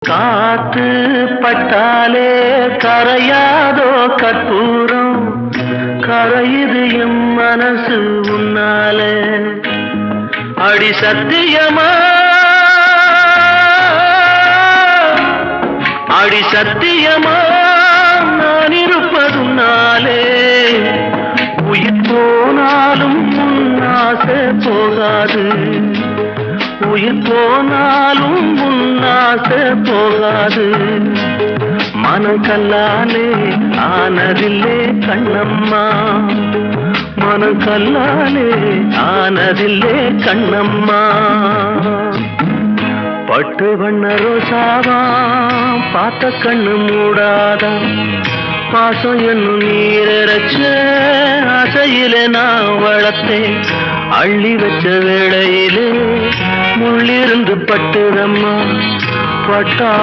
காத்து பட்டாலே கரையாதோ கற்பூரம், கரையுது எம் மனசு உன்னாலே. அடி சத்தியமா, அடி சத்தியமா நான் இருப்பதுனாலே. உயிர் போனாலும் உன்னாசை போகாது, உயிர் போனாலும் உன்னாசை போகாது. மனக்கல்லாலே ஆனதில்லே கண்ணம்மா, மனக்கல்லாலே ஆனதில்லே கண்ணம்மா. பட்டு வண்ண ரோசாவா பார்த்த கண்ணு மூடாதா, பாசம் என்னும் நீரச்ச ஆசையிலே நான் வளர்த்தேன். அள்ளி வச்ச வேளையிலே முள்ளிருந்து பட்டுதம்மா பட்டா